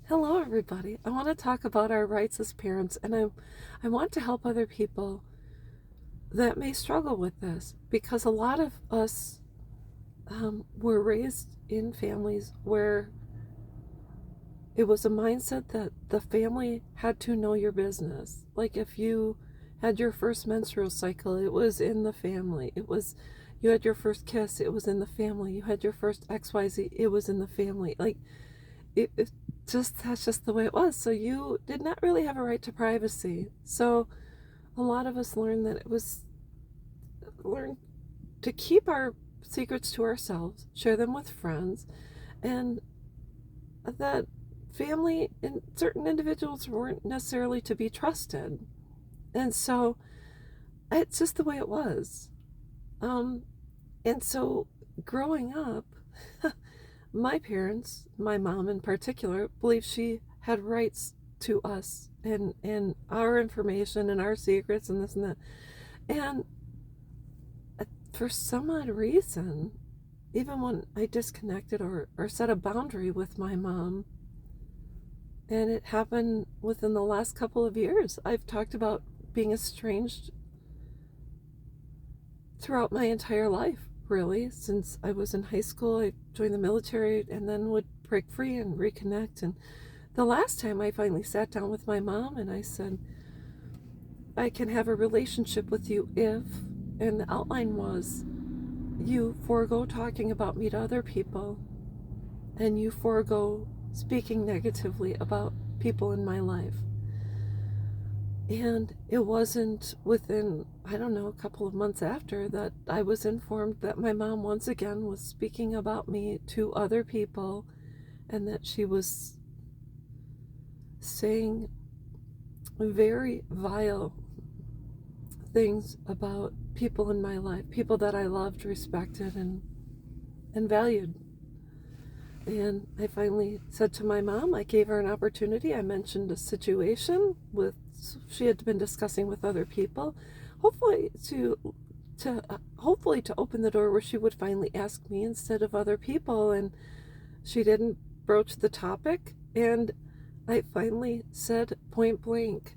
Hello, everybody. I want to talk about our rights as parents, and I want to help other people that may struggle with this because a lot of us were raised in families where it was a mindset that the family had to know your business. Like if you had your first menstrual cycle, it was in the family. You had your first kiss, it was in the family. You had your first XYZ, it was in the family. Like it just that's just the way it was. So you did not really have a right to privacy. So a lot of us learned to keep our secrets to ourselves, share them with friends, and that family and certain individuals weren't necessarily to be trusted. And so it's just the way it was. Um, and so growing up, my parents, my mom in particular, believed she had rights to us and our information and our secrets and this and that. And for some odd reason, even when I disconnected or set a boundary with my mom, and it happened within the last couple of years, I've talked about being estranged throughout my entire life, really. Since I was in high school, I joined the military and then would break free and reconnect. And the last time I finally sat down with my mom and I said, I can have a relationship with you if, and the outline was, you forego talking about me to other people and you forego speaking negatively about people in my life. And it wasn't within, I don't know, a couple of months after that I was informed that my mom once again was speaking about me to other people and that she was saying very vile things about people in my life, people that I loved, respected, and valued. And I finally said to my mom, I gave her an opportunity. I mentioned a situation with she had been discussing with other people, hopefully to open the door where she would finally ask me instead of other people. And she didn't broach the topic. And I finally said point blank,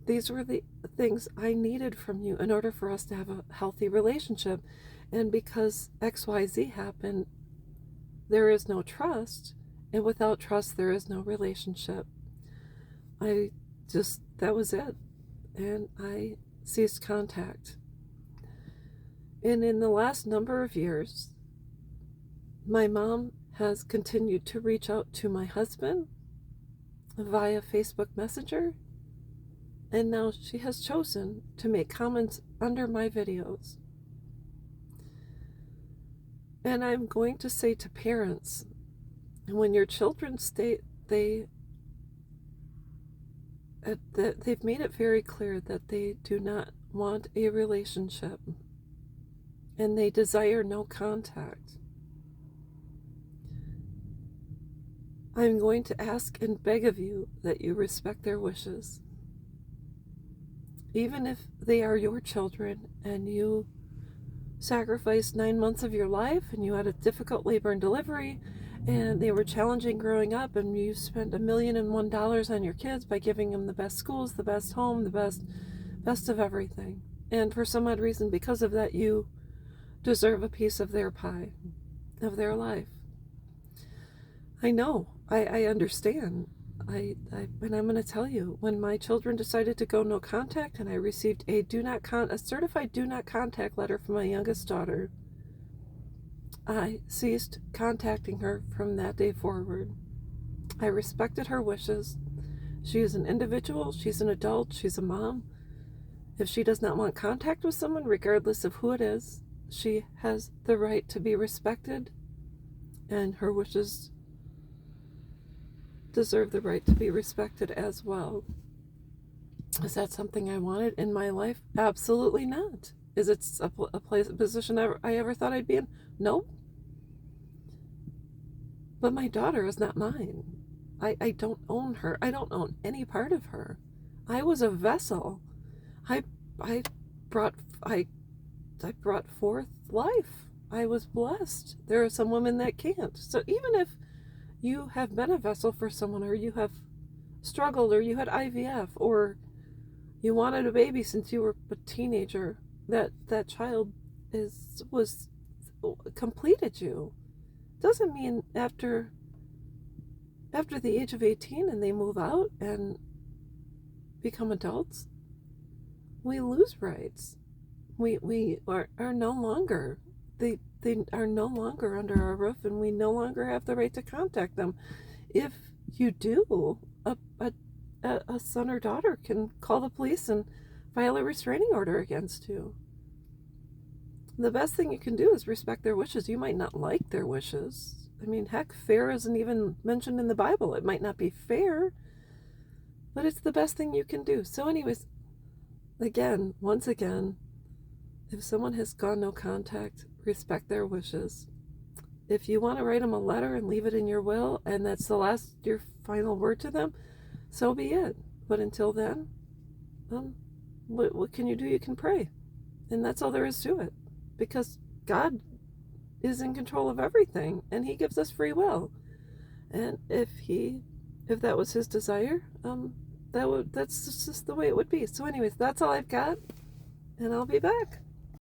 these were the things I needed from you in order for us to have a healthy relationship. And because XYZ happened, there is no trust. And without trust, there is no relationship. That was it. And I ceased contact. And in the last number of years, my mom has continued to reach out to my husband via Facebook Messenger. And now she has chosen to make comments under my videos. And I'm going to say to parents, when your children state they've made it very clear that they do not want a relationship and they desire no contact, I'm going to ask and beg of you that you respect their wishes. Even if they are your children and you sacrificed 9 months of your life and you had a difficult labor and delivery and they were challenging growing up and you spent $1,000,001 on your kids by giving them the best schools, the best home, the best of everything. And for some odd reason, because of that, you deserve a piece of their pie, of their life. I know, I understand. And I'm going to tell you, when my children decided to go no contact and I received a certified do not contact letter from my youngest daughter, I ceased contacting her from that day forward. I respected her wishes. She is an individual, she's an adult, she's a mom. If she does not want contact with someone, regardless of who it is, she has the right to be respected, and her wishes deserve the right to be respected as well. Is that something I wanted in my life? Absolutely not. Is it a position I ever thought I'd be in? No. But my daughter is not mine. I don't own her. I don't own any part of her. I was a vessel. I I brought I brought forth life. I was blessed. There are some women that can't. So even if you have been a vessel for someone, or you have struggled, or you had IVF, or you wanted a baby since you were a teenager, that child was completed you. Doesn't mean after the age of 18 and they move out and become adults, we lose rights. We are no longer, they are no longer under our roof, and we no longer have the right to contact them. If you do, a son or daughter can call the police and file a restraining order against you. The best thing you can do is respect their wishes. You might not like their wishes. I mean, heck, fair isn't even mentioned in the Bible. It might not be fair, but it's the best thing you can do. So anyways, once again, if someone has gone no contact, respect their wishes. If you want to write them a letter and leave it in your will, and that's your final word to them, so be it. But until then, what can you do? You can pray. And that's all there is to it. Because God is in control of everything, and he gives us free will. And if that was his desire, that's just the way it would be. So anyways, that's all I've got, and I'll be back.